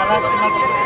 lástima que...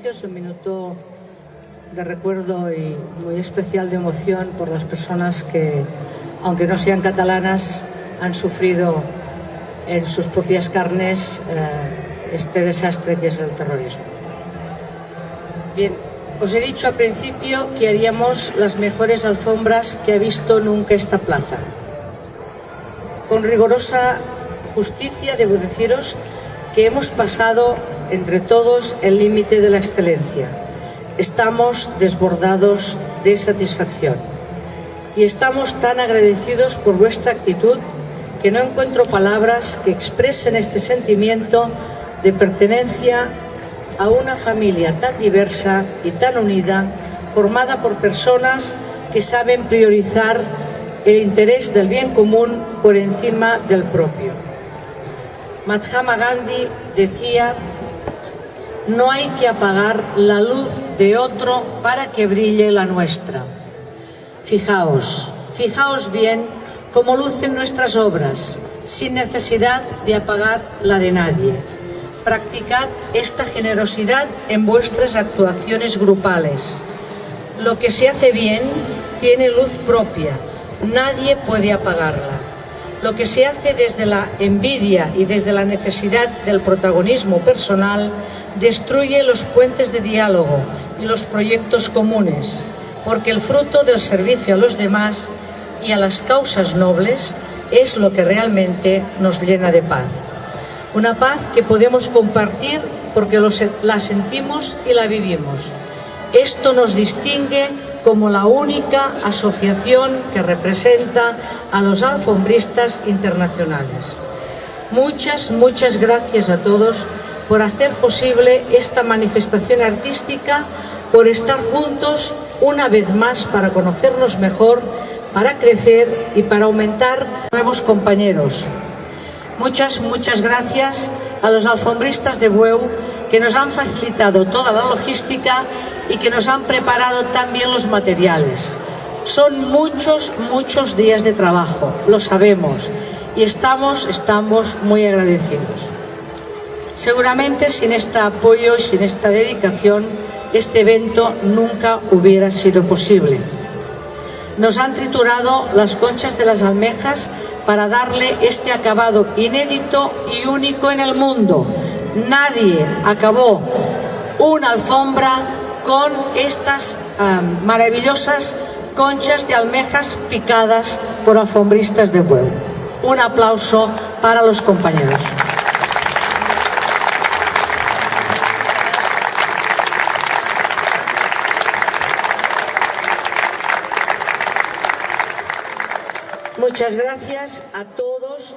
Es un minuto de recuerdo y muy especial de emoción por las personas que, aunque no sean catalanas, han sufrido en sus propias carnes este desastre que es el terrorismo. Bien, os he dicho al principio que haríamos las mejores alfombras que ha visto nunca esta plaza. Con rigurosa justicia debo deciros que hemos pasado entre todos el límite de la excelencia. Estamos desbordados de satisfacción y estamos tan agradecidos por vuestra actitud que no encuentro palabras que expresen este sentimiento de pertenencia a una familia tan diversa y tan unida, formada por personas que saben priorizar el interés del bien común por encima del propio. Mahatma Gandhi decía: no hay que apagar la luz de otro para que brille la nuestra. Fijaos bien cómo lucen nuestras obras, sin necesidad de apagar la de nadie. Practicad esta generosidad en vuestras actuaciones grupales. Lo que se hace bien tiene luz propia, nadie puede apagarla. Lo que se hace desde la envidia y desde la necesidad del protagonismo personal destruye los puentes de diálogo y los proyectos comunes, porque el fruto del servicio a los demás y a las causas nobles es lo que realmente nos llena de paz. Una paz que podemos compartir porque la sentimos y la vivimos. Esto nos distingue como la única asociación que representa a los alfombristas internacionales. Muchas gracias a todos por hacer posible esta manifestación artística, por estar juntos una vez más para conocernos mejor, para crecer y para aumentar nuevos compañeros. Muchas gracias a los alfombristas de Bueu que nos han facilitado toda la logística y que nos han preparado también los materiales. Son muchos días de trabajo, lo sabemos, y estamos muy agradecidos. Seguramente sin este apoyo y sin esta dedicación, este evento nunca hubiera sido posible. Nos han triturado las conchas de las almejas para darle este acabado inédito y único en el mundo. Nadie acabó una alfombra con estas maravillosas conchas de almejas picadas por alfombristas de Bueu. Un aplauso para los compañeros. Muchas gracias a todos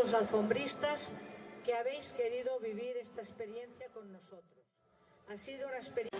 los alfombristas que habéis querido vivir esta experiencia con nosotros. Ha sido una experiencia.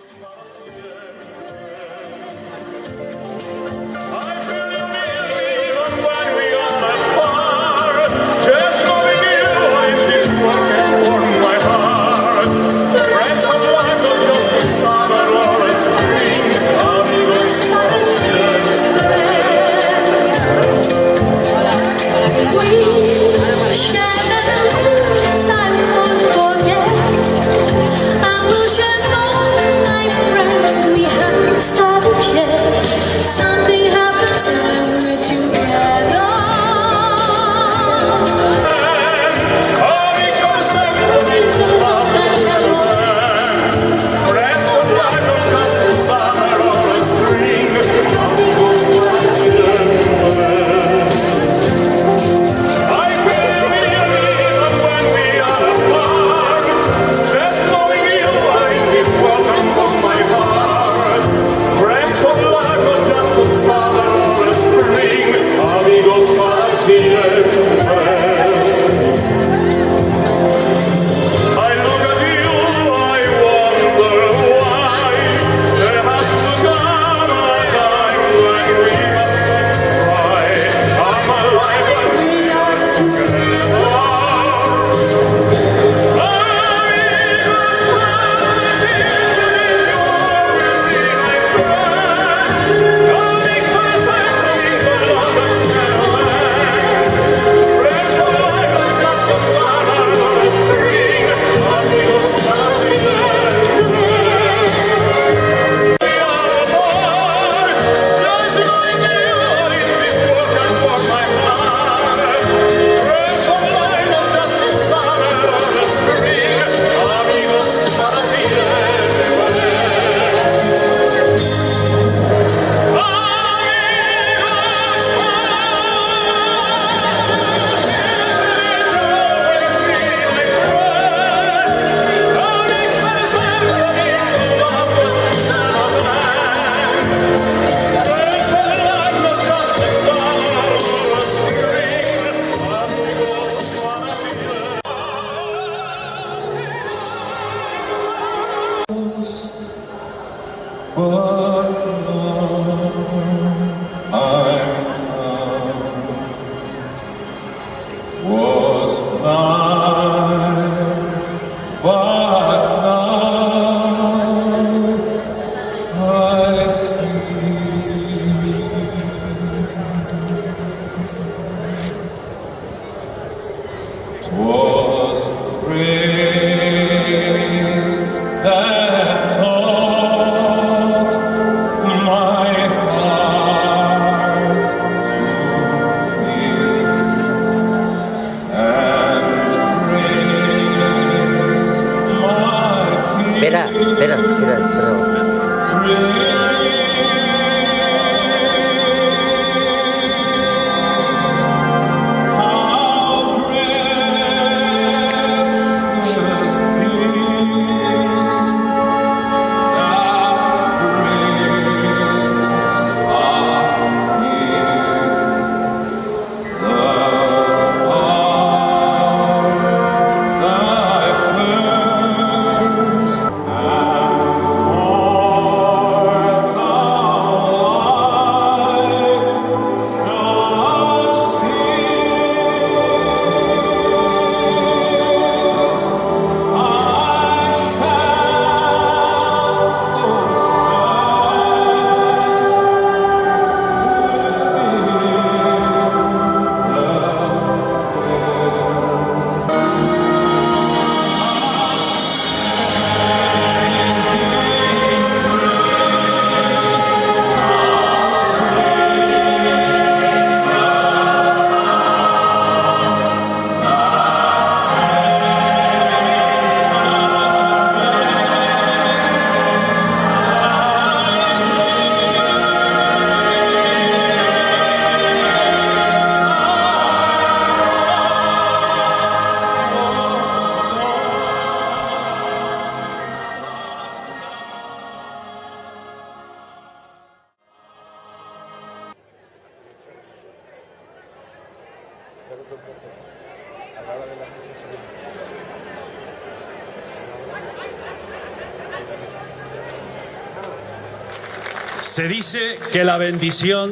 Se dice que la bendición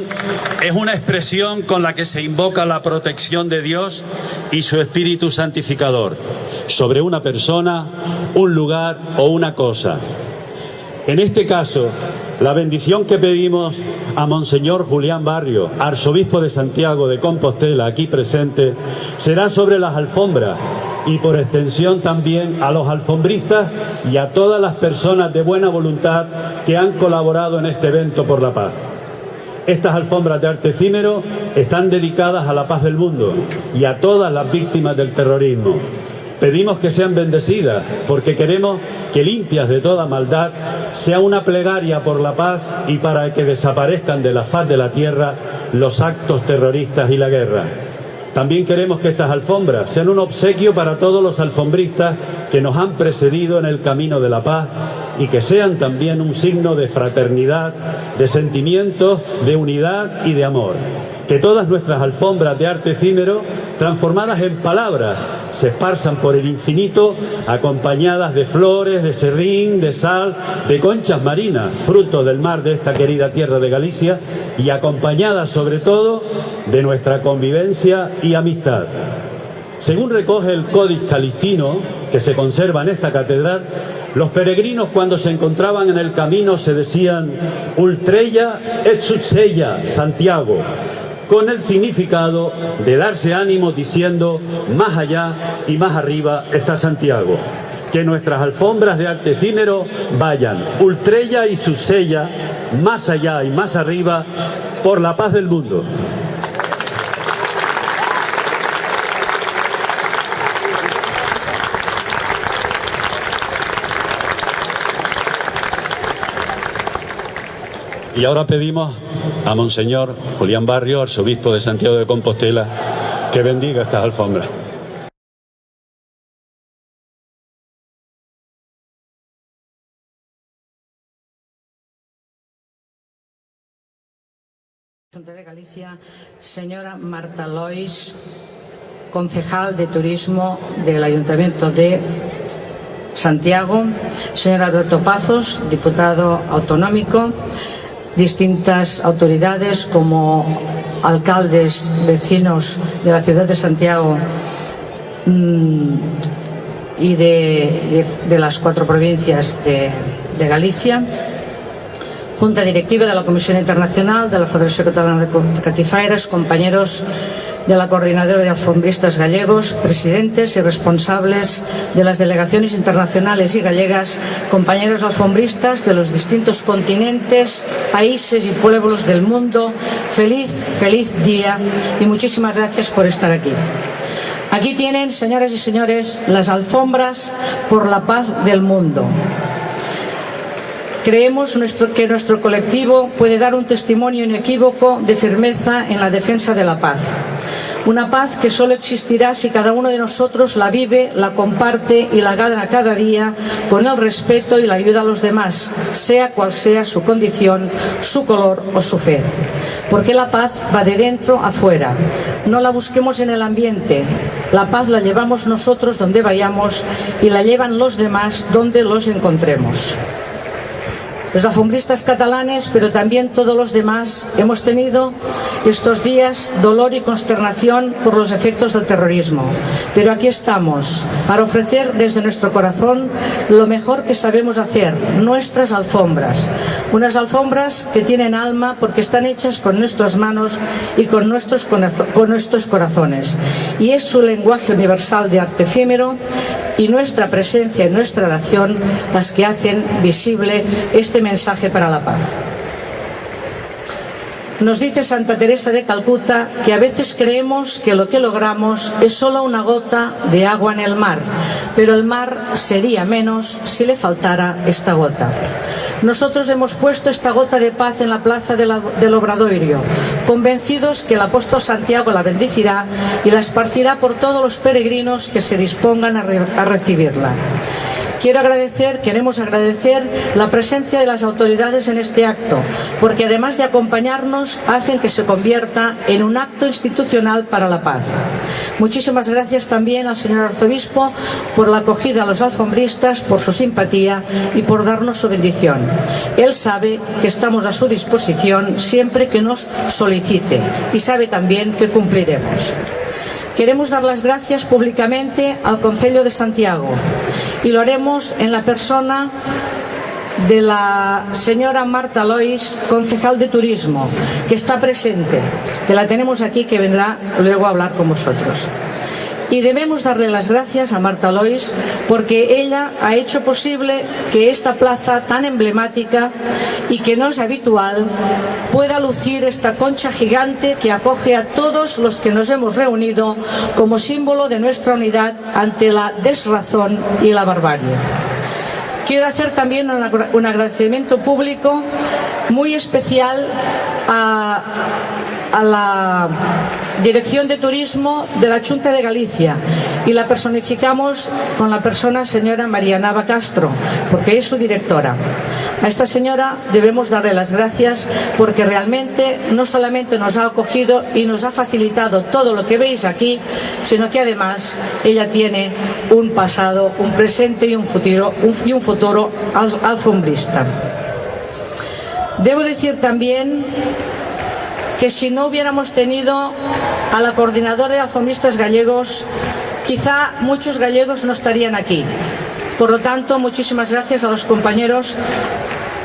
es una expresión con la que se invoca la protección de Dios y su Espíritu Santificador sobre una persona, un lugar o una cosa. En este caso, la bendición que pedimos a Monseñor Julián Barrio, arzobispo de Santiago de Compostela, aquí presente, será sobre las alfombras y por extensión también a los alfombristas y a todas las personas de buena voluntad que han colaborado en este evento por la paz. Estas alfombras de arte efímero están dedicadas a la paz del mundo y a todas las víctimas del terrorismo. Pedimos que sean bendecidas porque queremos que limpias de toda maldad sea una plegaria por la paz y para que desaparezcan de la faz de la tierra los actos terroristas y la guerra. También queremos que estas alfombras sean un obsequio para todos los alfombristas que nos han precedido en el camino de la paz y que sean también un signo de fraternidad, de sentimientos, de unidad y de amor. Que todas nuestras alfombras de arte efímero, transformadas en palabras, se esparzan por el infinito, acompañadas de flores, de serrín, de sal, de conchas marinas, fruto del mar de esta querida tierra de Galicia, y acompañadas sobre todo de nuestra convivencia y amistad. Según recoge el Códice Calistino, que se conserva en esta catedral, los peregrinos cuando se encontraban en el camino se decían Ultreya et Sutsella, Santiago, con el significado de darse ánimo diciendo más allá y más arriba está Santiago. Que nuestras alfombras de arte efímero vayan Ultreya y Sutsella, más allá y más arriba, por la paz del mundo. Y ahora pedimos a Monseñor Julián Barrio, arzobispo de Santiago de Compostela, que bendiga estas alfombras. Junta de Galicia, señora Marta Lois, concejal de Turismo del Ayuntamiento de Santiago, señor Alberto Pazos, diputado autonómico, distintas autoridades como alcaldes, vecinos de la ciudad de Santiago y de las 4 provincias de Galicia, Junta Directiva de la Comisión Internacional de la Federación Catalana de Catifairas, compañeros de la Coordinadora de Alfombristas Gallegos, presidentes y responsables de las delegaciones internacionales y gallegas, compañeros alfombristas de los distintos continentes, países y pueblos del mundo, feliz día y muchísimas gracias por estar aquí. Aquí tienen, señoras y señores, las alfombras por la paz del mundo. Creemos que nuestro colectivo puede dar un testimonio inequívoco de firmeza en la defensa de la paz. Una paz que solo existirá si cada uno de nosotros la vive, la comparte y la gana cada día con el respeto y la ayuda a los demás, sea cual sea su condición, su color o su fe. Porque la paz va de dentro a fuera. No la busquemos en el ambiente. La paz la llevamos nosotros donde vayamos y la llevan los demás donde los encontremos. Los alfombristas catalanes, pero también todos los demás, hemos tenido estos días dolor y consternación por los efectos del terrorismo. Pero aquí estamos para ofrecer desde nuestro corazón lo mejor que sabemos hacer, nuestras alfombras. Unas alfombras que tienen alma porque están hechas con nuestras manos y con nuestros corazones. Y es su lenguaje universal de arte efímero y nuestra presencia y nuestra oración las que hacen visible este mensaje para la paz. Nos dice Santa Teresa de Calcuta que a veces creemos que lo que logramos es solo una gota de agua en el mar, pero el mar sería menos si le faltara esta gota. Nosotros hemos puesto esta gota de paz en la plaza del Obradoiro, convencidos que el apóstol Santiago la bendecirá y la esparcirá por todos los peregrinos que se dispongan a recibirla. Queremos agradecer la presencia de las autoridades en este acto, porque además de acompañarnos, hacen que se convierta en un acto institucional para la paz. Muchísimas gracias también al señor arzobispo por la acogida a los alfombristas, por su simpatía y por darnos su bendición. Él sabe que estamos a su disposición siempre que nos solicite y sabe también que cumpliremos. Queremos dar las gracias públicamente al Concello de Santiago y lo haremos en la persona de la señora Marta Lois, concejal de Turismo, que está presente, que la tenemos aquí, que vendrá luego a hablar con vosotros. Y debemos darle las gracias a Marta Lois porque ella ha hecho posible que esta plaza tan emblemática y que no es habitual pueda lucir esta concha gigante que acoge a todos los que nos hemos reunido como símbolo de nuestra unidad ante la desrazón y la barbarie. Quiero hacer también un agradecimiento público muy especial a la Dirección de Turismo de la Xunta de Galicia, y la personificamos con la persona señora María Nava Castro, porque es su directora. A esta señora debemos darle las gracias porque realmente no solamente nos ha acogido y nos ha facilitado todo lo que veis aquí, sino que además ella tiene un pasado, un presente y un futuro alfombrista. Debo decir también que si no hubiéramos tenido a la coordinadora de alfombristas gallegos, quizá muchos gallegos no estarían aquí. Por lo tanto, muchísimas gracias a los compañeros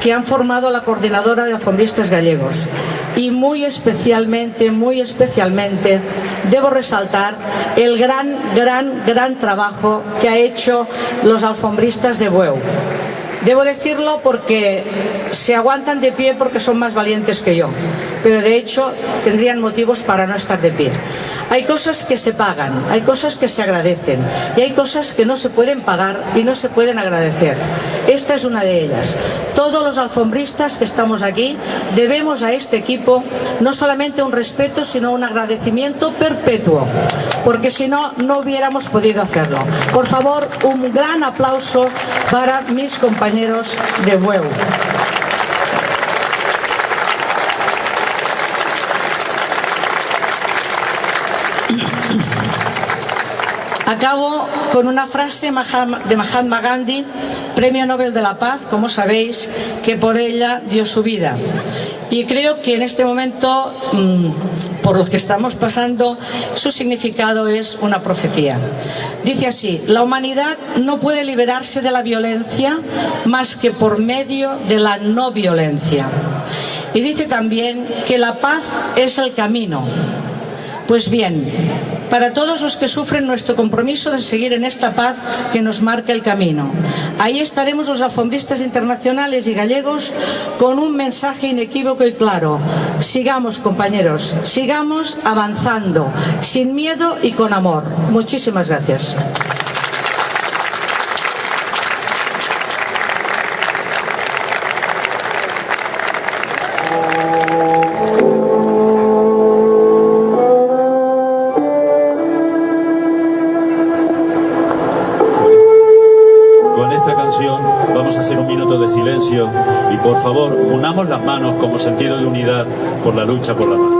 que han formado la coordinadora de alfombristas gallegos. Y muy especialmente, debo resaltar el gran trabajo que ha hecho los alfombristas de Bueu. Debo decirlo porque se aguantan de pie porque son más valientes que yo, pero de hecho tendrían motivos para no estar de pie. Hay cosas que se pagan, hay cosas que se agradecen y hay cosas que no se pueden pagar y no se pueden agradecer. Esta es una de ellas. Todos los alfombristas que estamos aquí debemos a este equipo no solamente un respeto, sino un agradecimiento perpetuo, porque si no, no hubiéramos podido hacerlo. Por favor, un gran aplauso para mis compañeros de Bueu. Acabo con una frase de Mahatma Gandhi, Premio Nobel de la Paz, como sabéis, que por ella dio su vida. Y creo que en este momento, por lo que estamos pasando, su significado es una profecía. Dice así: la humanidad no puede liberarse de la violencia más que por medio de la no violencia. Y dice también que la paz es el camino. Pues bien, para todos los que sufren, nuestro compromiso de seguir en esta paz que nos marca el camino. Ahí estaremos los alfombristas internacionales y gallegos con un mensaje inequívoco y claro: sigamos, compañeros, sigamos avanzando, sin miedo y con amor. Muchísimas gracias. Vamos a hacer un minuto de silencio y por favor unamos las manos como sentido de unidad por la lucha por la paz.